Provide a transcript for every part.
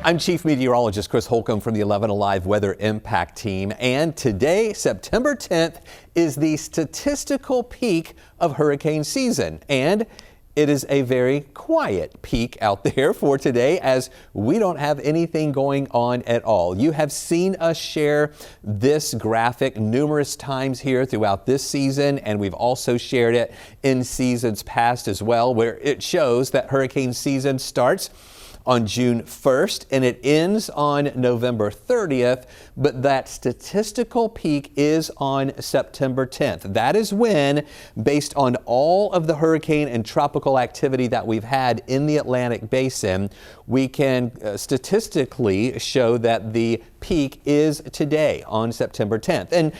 I'm Chief Meteorologist Chris Holcomb from the 11 Alive Weather Impact Team, and today, September 10th, is the statistical peak of hurricane season, and it is a very quiet peak out there for today as we don't have anything going on at all. You have seen us share this graphic numerous times here throughout this season, and we've also shared it in seasons past as well, where it shows that hurricane season starts on June 1st and it ends on November 30th, but that statistical peak is on September 10th. That is when, based on all of the hurricane and tropical activity that we've had in the Atlantic Basin, we can statistically show that the peak is today on September 10th. And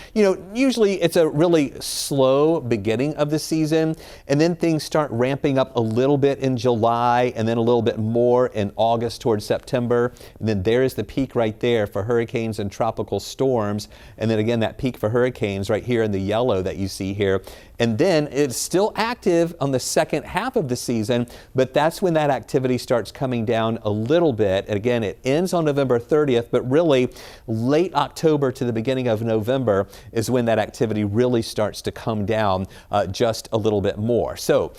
usually it's a really slow beginning of the season, and then things start ramping up a little bit in July and then a little bit more in August towards September. And then there is the peak right there for hurricanes and tropical storms. And then again, that peak for hurricanes right here in the yellow that you see here. And then it's still active on the second half of the season, but that's when that activity starts coming down a little bit. And again, it ends on November 30th, but really late October to the beginning of November is when that activity really starts to come down just a little bit more. So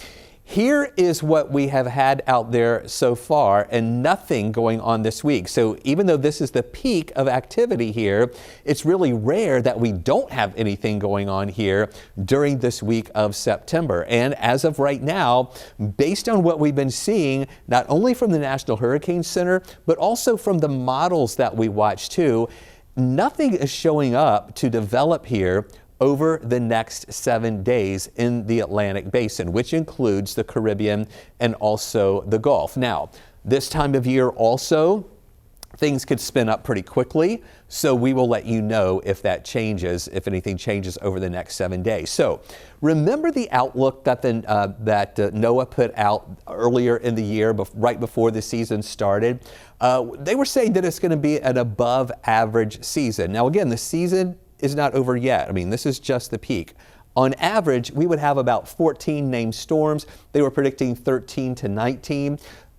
here is what we have had out there so far, and nothing going on this week. So even though this is the peak of activity here, it's really rare that we don't have anything going on here during this week of September. And as of right now, based on what we've been seeing, not only from the National Hurricane Center, but also from the models that we watch too, nothing is showing up to develop here over the next 7 days in the Atlantic Basin, which includes the Caribbean and also the Gulf. Now, this time of year also, things could spin up pretty quickly, so we will let you know if that changes, if anything changes over the next 7 days. So remember the outlook that NOAA put out earlier in the year, right before the season started? They were saying that it's going to be an above average season. Now again, the season is not over yet. I mean, this is just the peak. On average, we would have about 14 named storms. They were predicting 13 to 19.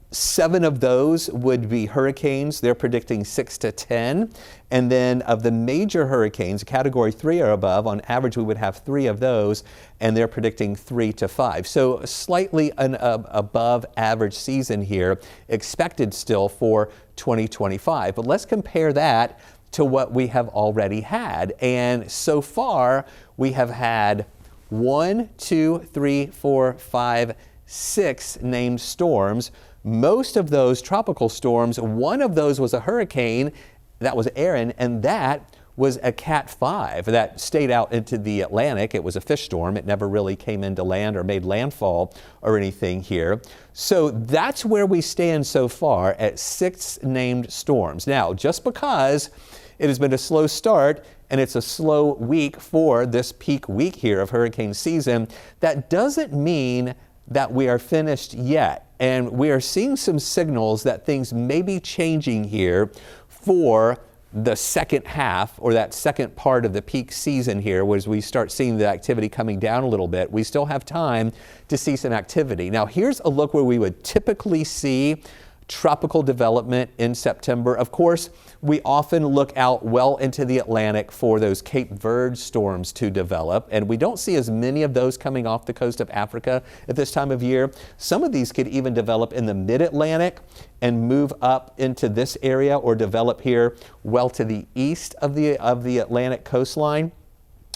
7 of those would be hurricanes. They're predicting 6 to 10. And then of the major hurricanes, category 3 or above, on average we would have 3 of those, and they're predicting 3 to 5. So slightly an above average season here, expected still for 2025. But let's compare that to what we have already had. And so far, we have had 1, 2, 3, 4, 5, 6 named storms. Most of those tropical storms, one of those was a hurricane, that was Aaron, and that was a Cat 5 that stayed out into the Atlantic. It was a fish storm. It never really came into land or made landfall or anything here. So that's where we stand so far at 6 named storms. Now, just because it has been a slow start and it's a slow week for this peak week here of hurricane season, that doesn't mean that we are finished yet. And we are seeing some signals that things may be changing here for the second half, or that second part of the peak season here, as we start seeing the activity coming down a little bit. We still have time to see some activity. Now here's a look where we would typically see tropical development in September. Of course, we often look out well into the Atlantic for those Cape Verde storms to develop, and we don't see as many of those coming off the coast of Africa at this time of year. Some of these could even develop in the mid-Atlantic and move up into this area, or develop here well to the east of the Atlantic coastline.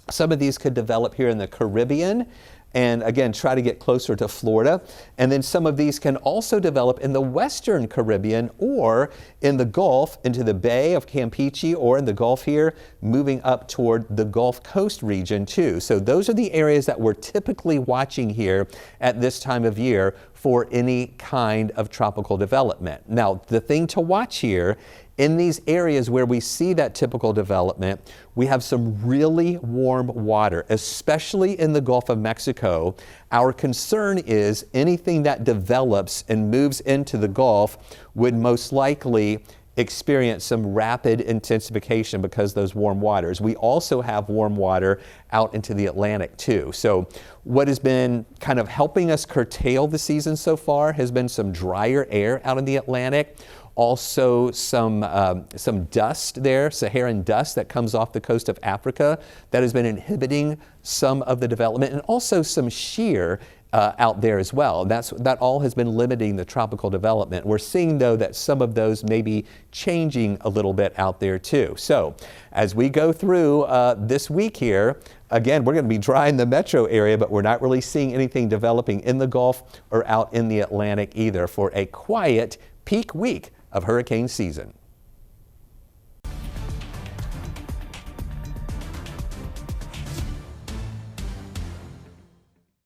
Some of these could develop here in the Caribbean, and again, try to get closer to Florida. And then some of these can also develop in the Western Caribbean or in the Gulf, into the Bay of Campeche, or in the Gulf here, moving up toward the Gulf Coast region too. So those are the areas that we're typically watching here at this time of year for any kind of tropical development. Now, the thing to watch here, in these areas where we see that typical development, we have some really warm water, especially in the Gulf of Mexico. Our concern is anything that develops and moves into the Gulf would most likely experience some rapid intensification because those warm waters. We also have warm water out into the Atlantic too. So what has been kind of helping us curtail the season so far has been some drier air out in the Atlantic. Also some dust there, Saharan dust that comes off the coast of Africa that has been inhibiting some of the development, and also some shear out there as well. That all has been limiting the tropical development. We're seeing, though, that some of those may be changing a little bit out there too. So as we go through this week here, again, we're going to be dry in the metro area, but we're not really seeing anything developing in the Gulf or out in the Atlantic either for a quiet peak week of hurricane season.